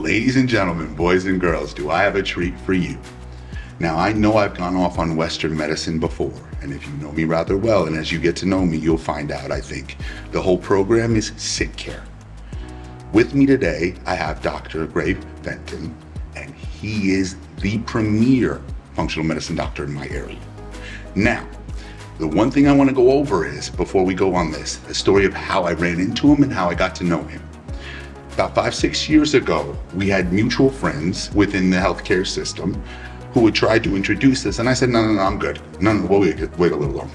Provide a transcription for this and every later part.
Ladies and gentlemen, boys and girls, do I have a treat for you. Now, I know I've gone off on Western medicine before, and if you know me rather well, and as you get to know me, you'll find out, I think, the whole program is sick care. With me today, I have Dr. Fenton, and he is the premier functional medicine doctor in my area. Now, the one thing I want to go over is, before we go on this, a story of how I ran into him and how I got to know him. About 5-6 years ago, we had mutual friends within the healthcare system who would try to introduce this, and I said, no, I'm good. No, we'll wait a little longer.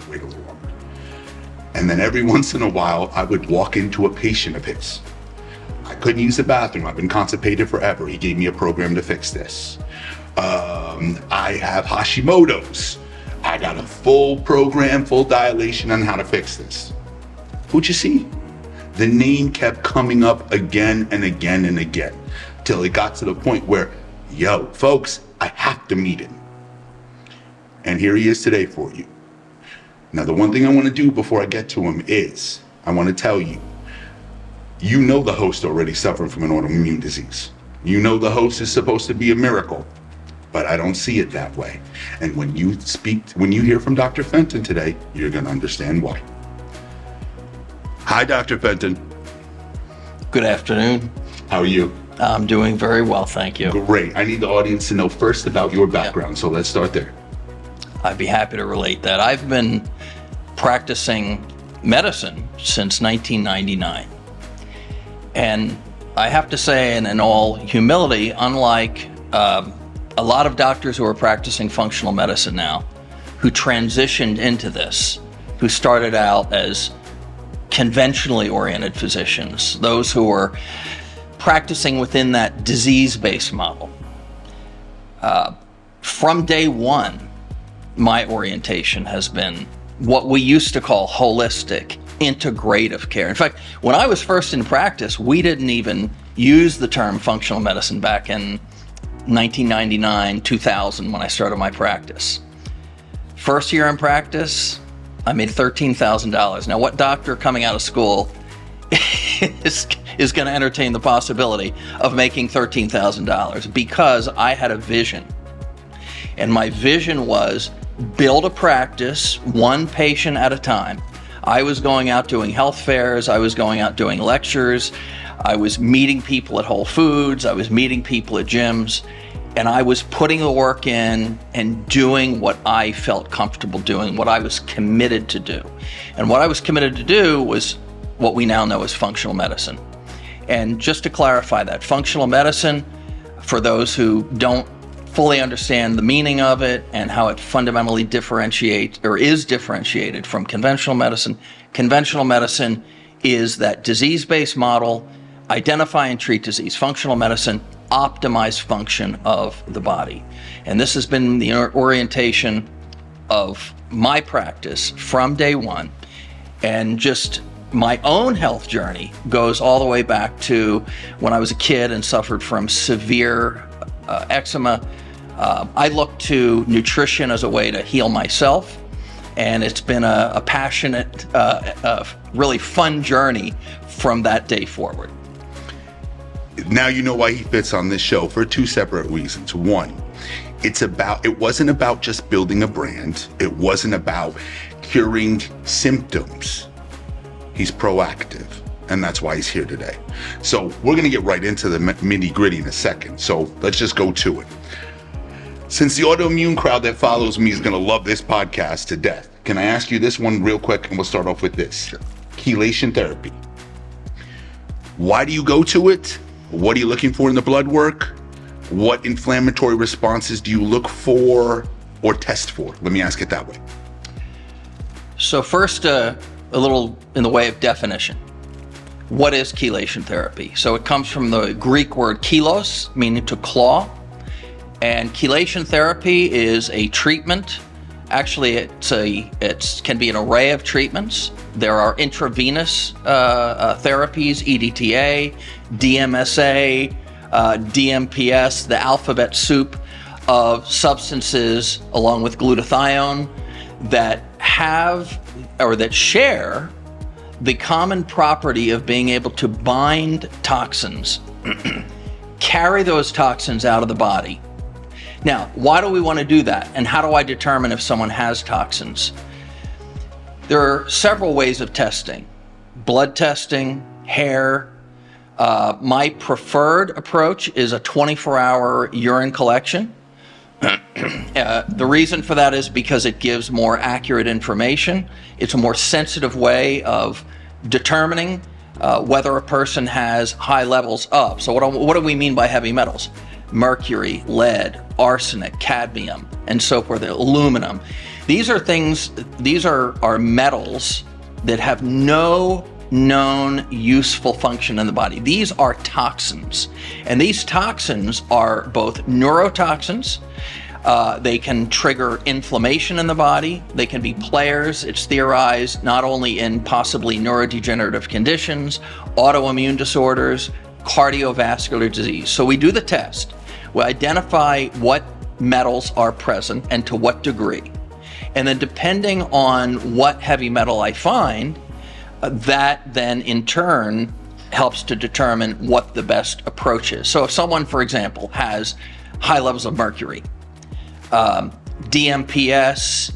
And then every once in a while, I would walk into a patient of his. I couldn't use the bathroom. I've been constipated forever. He gave me a program to fix this. I have Hashimoto's. I got a full program, full dilation on how to fix this. Who'd you see? The name kept coming up again and again and again, till it got to the point where, yo, folks, I have to meet him. And here he is today for you. Now, the one thing I want to do before I get to him is, I want to tell you, you know the host already suffered from an autoimmune disease. You know the host is supposed to be a miracle, but I don't see it that way. And when you hear from Dr. Fenton today, you're going to understand why. Hi, Dr. Fenton. Good afternoon. How are you? I'm doing very well, thank you. Great. I need the audience to know first about your background, so let's start there. I'd be happy to relate that. I've been practicing medicine since 1999. And I have to say, in all humility, unlike a lot of doctors who are practicing functional medicine now, who transitioned into this, who started out as conventionally oriented physicians, those who were practicing within that disease-based model. From day one, my orientation has been what we used to call holistic, integrative care. In fact, when I was first in practice, we didn't even use the term functional medicine back in 1999, 2000, when I started my practice. First year in practice, I made $13,000. Now, what doctor coming out of school is going to entertain the possibility of making $13,000? Because I had a vision. And my vision was build a practice one patient at a time. I was going out doing health fairs. I was going out doing lectures. I was meeting people at Whole Foods. I was meeting people at gyms. And I was putting the work in and doing what I felt comfortable doing, what I was committed to do. And what I was committed to do was what we now know as functional medicine. And just to clarify that, functional medicine, for those who don't fully understand the meaning of it and how it fundamentally is differentiated from conventional medicine is that disease-based model, identify and treat disease. Functional medicine, optimize function of the body. And this has been the orientation of my practice from day one. And just my own health journey goes all the way back to when I was a kid and suffered from severe eczema. I looked to nutrition as a way to heal myself, and it's been a passionate, really fun journey from that day forward. Now you know why he fits on this show for two separate reasons. One, it wasn't about just building a brand. It wasn't about curing symptoms. He's proactive, and that's why he's here today. So we're going to get right into the nitty-gritty in a second. So let's just go to it. Since the autoimmune crowd that follows me is going to love this podcast to death, can I ask you this one real quick, and we'll start off with this. Sure. Chelation therapy. Why do you go to it? What are you looking for in the blood work? What inflammatory responses do you look for or test for? Let me ask it that way. So first, a little in the way of definition. What is chelation therapy? So it comes from the Greek word chelos, meaning to claw. And chelation therapy is a treatment. Actually, it can be an array of treatments. There are intravenous therapies, EDTA, DMSA, DMPS, the alphabet soup of substances along with glutathione that share the common property of being able to bind toxins, carry those toxins out of the body. Now, why do we want to do that? And how do I determine if someone has toxins? There are several ways of testing. Blood testing, hair. My preferred approach is a 24-hour urine collection. The reason for that is because it gives more accurate information. It's a more sensitive way of determining whether a person has high levels of. So what do we mean by heavy metals? Mercury, lead, arsenic, cadmium, and so forth, aluminum. These are metals that have no known useful function in the body. These are toxins. And these toxins are both neurotoxins. They can trigger inflammation in the body. They can be players, it's theorized, not only in possibly neurodegenerative conditions, autoimmune disorders, cardiovascular disease. So we do the test. We identify what metals are present and to what degree. And then depending on what heavy metal I find, that then in turn helps to determine what the best approach is. So if someone, for example, has high levels of mercury, DMPS,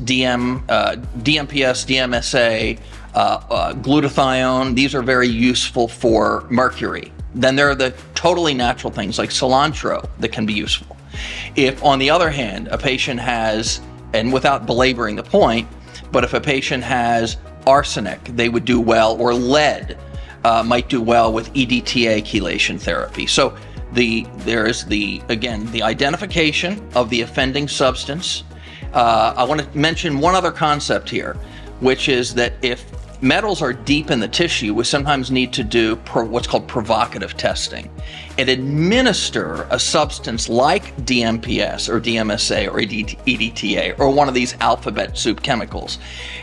DMSA, glutathione, these are very useful for mercury. Then there are the totally natural things like cilantro that can be useful. If, on the other hand, a patient has, and without belaboring the point, but if a patient has arsenic, they would do well, or lead might do well with EDTA chelation therapy. So there's the identification of the offending substance. I want to mention one other concept here, which is that if metals are deep in the tissue, we sometimes need to do what's called provocative testing and administer a substance like DMPS or DMSA or EDTA or one of these alphabet soup chemicals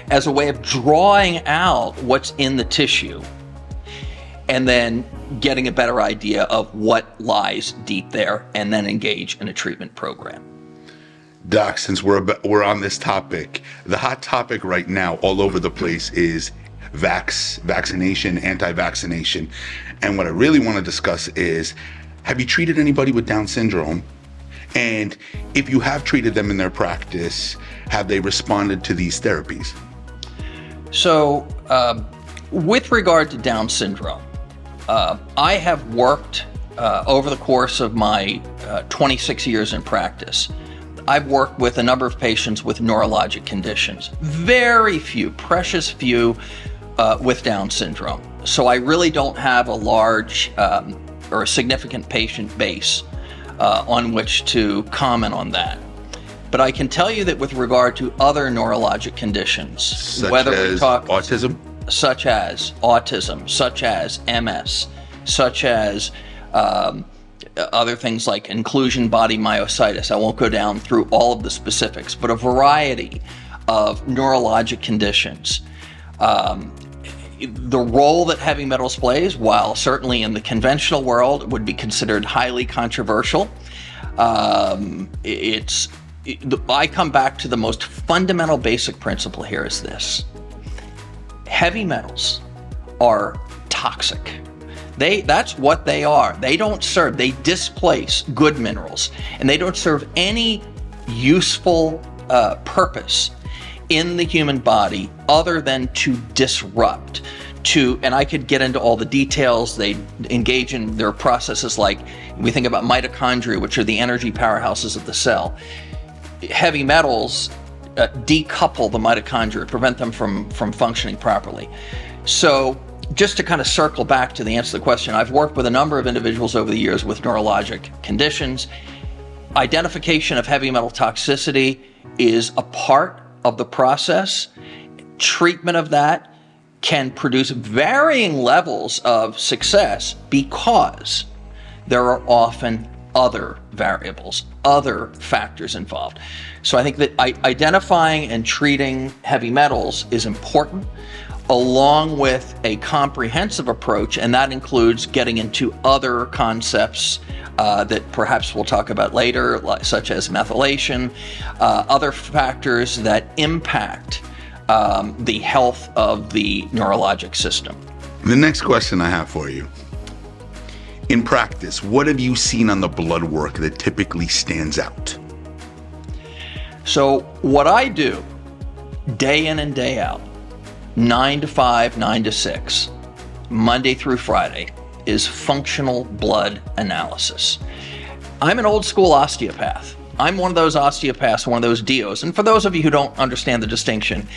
as a way of drawing out what's in the tissue and then getting a better idea of what lies deep there and then engage in a treatment program. Doc, since we're on this topic, the hot topic right now all over the place is vaccination, anti-vaccination. And what I really want to discuss is, have you treated anybody with Down syndrome? And if you have treated them in their practice, have they responded to these therapies? So with regard to Down syndrome, I have worked over the course of my 26 years in practice. I've worked with a number of patients with neurologic conditions, very few, precious few with Down syndrome. So I really don't have a large or a significant patient base on which to comment on that. But I can tell you that with regard to other neurologic conditions, such as autism, such as MS, such as other things like inclusion body myositis. I won't go down through all of the specifics, but a variety of neurologic conditions. The role that heavy metals plays, while certainly in the conventional world would be considered highly controversial, I come back to the most fundamental basic principle here is this. Heavy metals are toxic. That's what they are. They displace good minerals, and they don't serve any useful purpose in the human body other than to disrupt, and I could get into all the details. They engage in their processes like we think about mitochondria, which are the energy powerhouses of the cell. Heavy metals decouple the mitochondria, prevent them from functioning properly. So just to kind of circle back to the answer to the question, I've worked with a number of individuals over the years with neurologic conditions. Identification of heavy metal toxicity is a part of the process. Treatment of that can produce varying levels of success because there are often other variables, other factors involved. So I think that identifying and treating heavy metals is important, along with a comprehensive approach, and that includes getting into other concepts that perhaps we'll talk about later, such as methylation, other factors that impact the health of the neurologic system. The next question I have for you In practice, what have you seen on the blood work that typically stands out? So what I do day in and day out, 9 to 5, 9 to 6, Monday through Friday, is functional blood analysis. I'm an old school osteopath. I'm one of those osteopaths, one of those DOs. And for those of you who don't understand the distinction,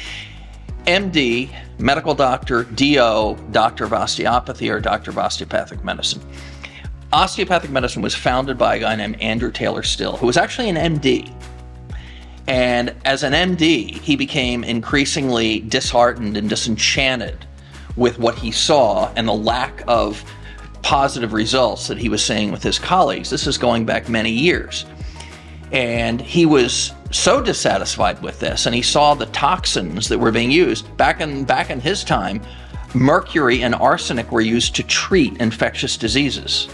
MD, medical doctor, DO, doctor of osteopathy, or doctor of osteopathic medicine. Osteopathic medicine was founded by a guy named Andrew Taylor Still, who was actually an MD. And as an MD, he became increasingly disheartened and disenchanted with what he saw and the lack of positive results that he was seeing with his colleagues. This is going back many years. And he was so dissatisfied with this, and he saw the toxins that were being used. Back in his time, mercury and arsenic were used to treat infectious diseases.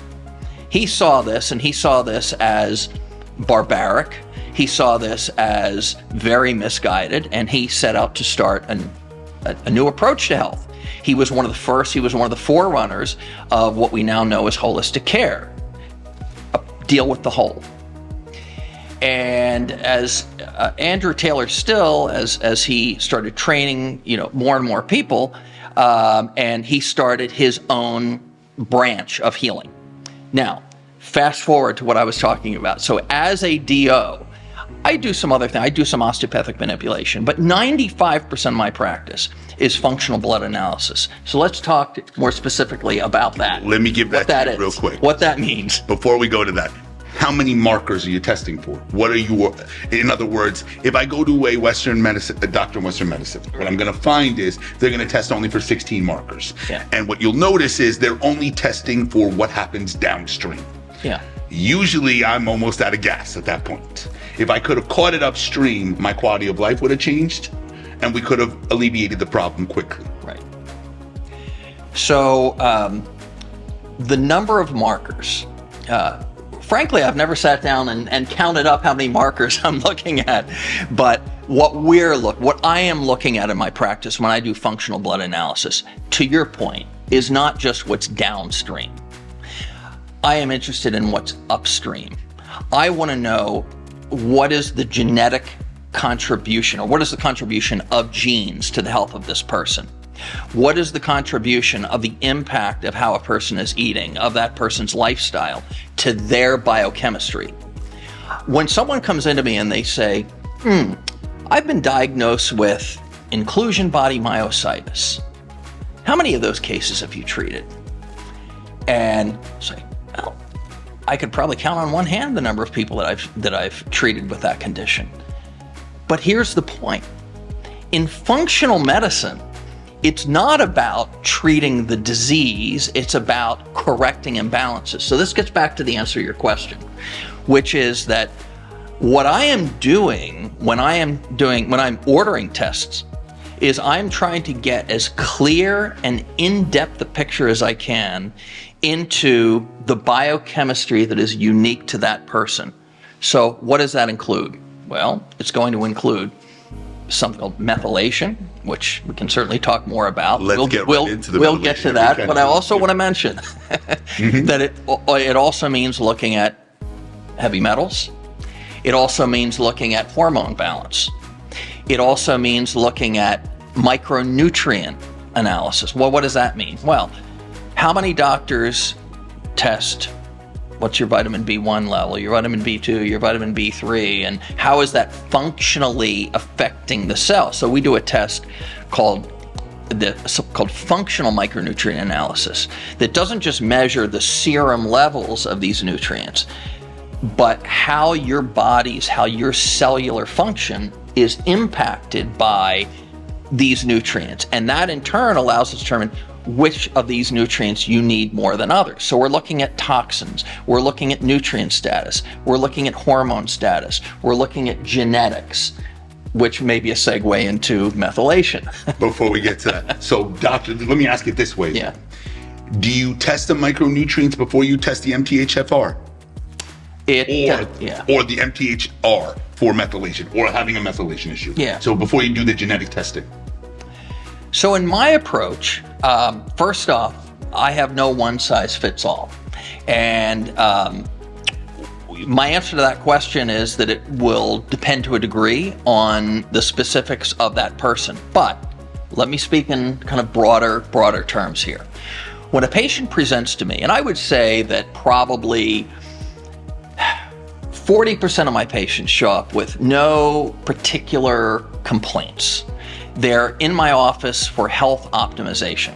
He saw this, and he saw this as barbaric. He saw this as very misguided, and he set out to start a new approach to health. He was one of the first, he was one of the forerunners of what we now know as holistic care. Deal with the whole. And as Andrew Taylor Still, as he started training, more and more people, and he started his own branch of healing. Now, fast forward to what I was talking about. So as a DO, I do some other things. I do some osteopathic manipulation, but 95% of my practice is functional blood analysis. So let's talk more specifically about that. Let me give that to you real quick. What that means. Before we go to that, how many markers are you testing for? What are you, in other words, if I go to a doctor in Western medicine, what I'm going to find is they're going to test only for 16 markers. Yeah. And what you'll notice is they're only testing for what happens downstream. Yeah. Usually I'm almost out of gas at that point. If I could have caught it upstream, my quality of life would have changed, and we could have alleviated the problem quickly. Right. So the number of markers, frankly, I've never sat down and counted up how many markers I'm looking at, but what I am looking at in my practice when I do functional blood analysis, to your point, is not just what's downstream. I am interested in what's upstream. I want to know what is the genetic contribution, or what is the contribution of genes to the health of this person? What is the contribution of the impact of how a person is eating, of that person's lifestyle, to their biochemistry? When someone comes into me and they say, I've been diagnosed with inclusion body myositis. How many of those cases have you treated? And say, well, I could probably count on one hand the number of people that I've treated with that condition. But here's the point. In functional medicine, it's not about treating the disease, it's about correcting imbalances. So this gets back to the answer to your question, which is that what I am doing when I'm ordering tests is I'm trying to get as clear and in-depth a picture as I can into the biochemistry that is unique to that person. So what does that include? Well, it's going to include something called methylation, which we can certainly talk more about. We'll get to that, but I also want to mention that it also means looking at heavy metals. It also means looking at hormone balance. It also means looking at micronutrient analysis. Well, what does that mean? Well, how many doctors test what's your vitamin B1 level, your vitamin B2, your vitamin B3, and how is that functionally affecting the cell? So we do a test called functional micronutrient analysis that doesn't just measure the serum levels of these nutrients, but how your cellular function is impacted by these nutrients. And that in turn allows us to determine which of these nutrients you need more than others. So we're looking at toxins, we're looking at nutrient status, we're looking at hormone status, we're looking at genetics, which may be a segue into methylation. Before we get to that, so doctor, let me ask it this way. Yeah. Do you test the micronutrients before you test the MTHFR? Or the MTHR for methylation, or having a methylation issue? Yeah. So before you do the genetic testing? So in my approach, first off, I have no one size fits all. And my answer to that question is that it will depend to a degree on the specifics of that person. But let me speak in kind of broader terms here. When a patient presents to me, and I would say that probably 40% of my patients show up with no particular complaints. They're in my office for health optimization.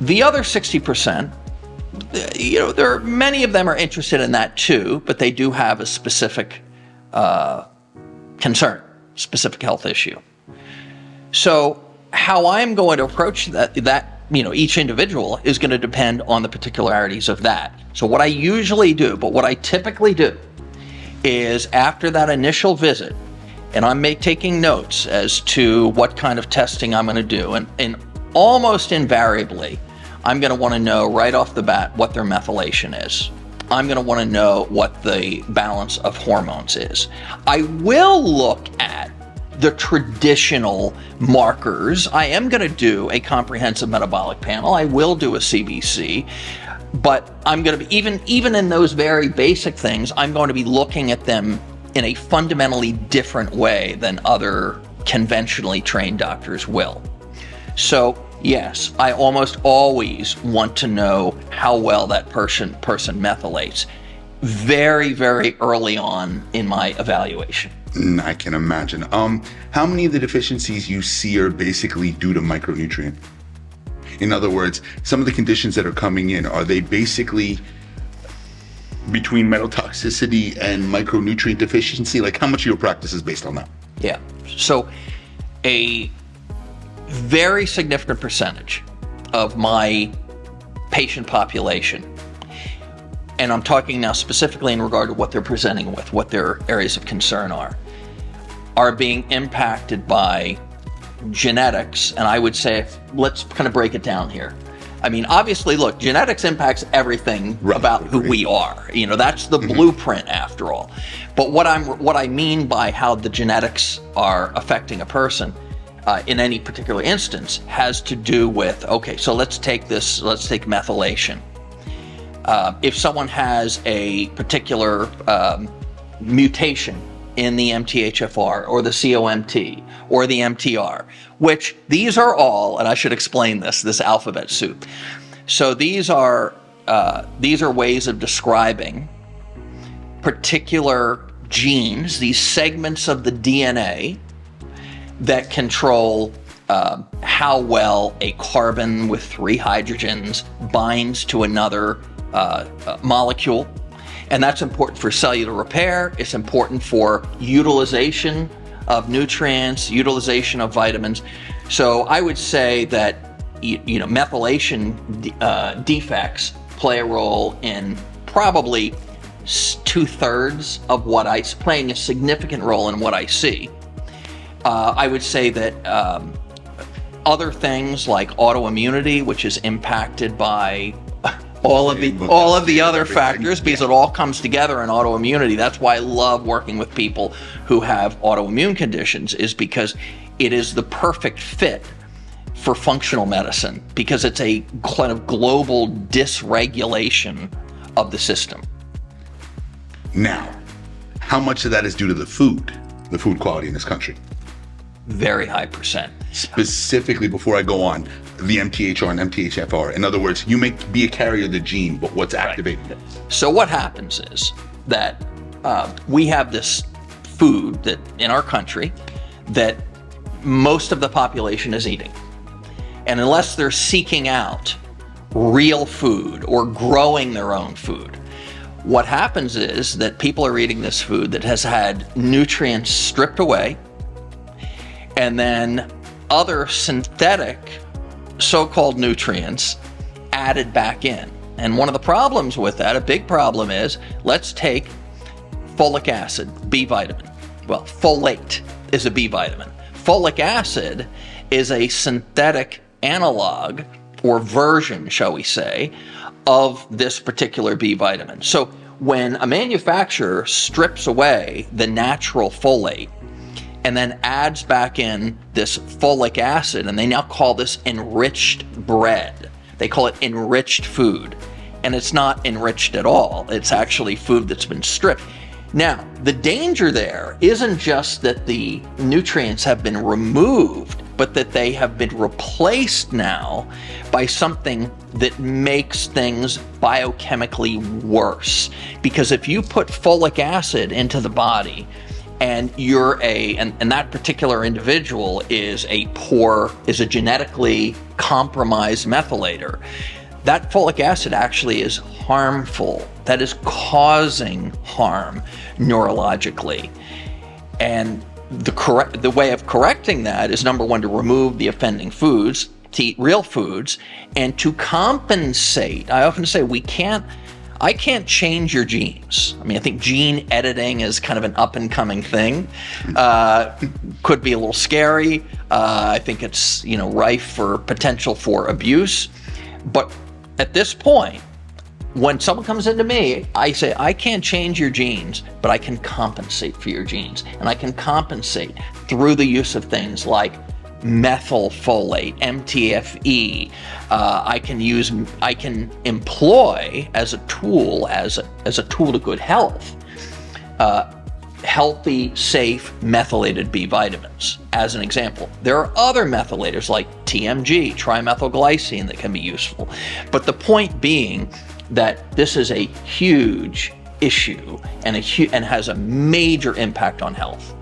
The other 60%, many of them are interested in that too, but they do have a specific concern, specific health issue. So how I'm going to approach that each individual is going to depend on the particularities of that. So what I usually do, but what I typically do, is after that initial visit, and I'm taking notes as to what kind of testing I'm going to do, and almost invariably, I'm going to want to know right off the bat what their methylation is. I'm going to want to know what the balance of hormones is. I will look at the traditional markers. I am going to do a comprehensive metabolic panel. I will do a CBC, but I'm going to be, even in those very basic things, I'm going to be looking at them in a fundamentally different way than other conventionally trained doctors will. So yes, I almost always want to know how well that person methylates very, very early on in my evaluation. I can imagine. How many of the deficiencies you see are basically due to micronutrient? In other words, some of the conditions that are coming in, are they basically between metal toxicity and micronutrient deficiency? Like, how much of your practice is based on that? Yeah. So a very significant percentage of my patient population, and I'm talking now specifically in regard to what they're presenting with, what their areas of concern are being impacted by genetics. And I would say, let's kind of break it down here. I mean, obviously, look, genetics impacts everything about who we are. That's the blueprint after all. But what I mean by how the genetics are affecting a person in any particular instance has to do with, okay, so let's take methylation. If someone has a particular mutation in the MTHFR or the COMT or the MTR, which these are all, and I should explain this alphabet soup. So these are ways of describing particular genes, these segments of the DNA that control how well a carbon with 3 hydrogens binds to another molecule. And that's important for cellular repair. It's important for utilization of nutrients, utilization of vitamins. So I would say that methylation defects play a role in probably 2/3 of what playing a significant role in what I see. I would say that other things like autoimmunity, which is impacted by all of the other factors, because it all comes together in autoimmunity. That's why I love working with people who have autoimmune conditions, is because it is the perfect fit for functional medicine, because it's a kind of global dysregulation of the system. Now, how much of that is due to the food quality in this country? Very high percent. Specifically, before I go on, the MTHR and MTHFR. In other words, you may be a carrier of the gene, but what's activating it? So what happens is that we have this food that in our country that most of the population is eating. And unless they're seeking out real food or growing their own food, what happens is that people are eating this food that has had nutrients stripped away, and then other synthetic so-called nutrients added back in. And one of the problems with that, a big problem, is, let's take folic acid, B vitamin. Well, folate is a B vitamin. Folic acid is a synthetic analog, or version, shall we say, of this particular B vitamin. So when a manufacturer strips away the natural folate and then adds back in this folic acid, and they now call this enriched bread. They call it enriched food. and it's not enriched at all. It's actually food that's been stripped. Now, the danger there isn't just that the nutrients have been removed, but that they have been replaced now by something that makes things biochemically worse. Because if you put folic acid into the body, and and that particular individual is a genetically compromised methylator, that folic acid actually is harmful. That is causing harm neurologically. And the way of correcting that is, number one, to remove the offending foods, to eat real foods, and to compensate. I often say I can't change your genes. I mean, I think gene editing is kind of an up-and-coming thing. Could be a little scary. I think it's, rife for potential for abuse. But at this point, when someone comes into me, I say, I can't change your genes, but I can compensate for your genes. And I can compensate through the use of things like methylfolate, MTFE. I can employ as a tool to good health, healthy, safe, methylated B vitamins, as an example. There are other methylators like TMG, trimethylglycine, that can be useful. But the point being that this is a huge issue and has a major impact on health.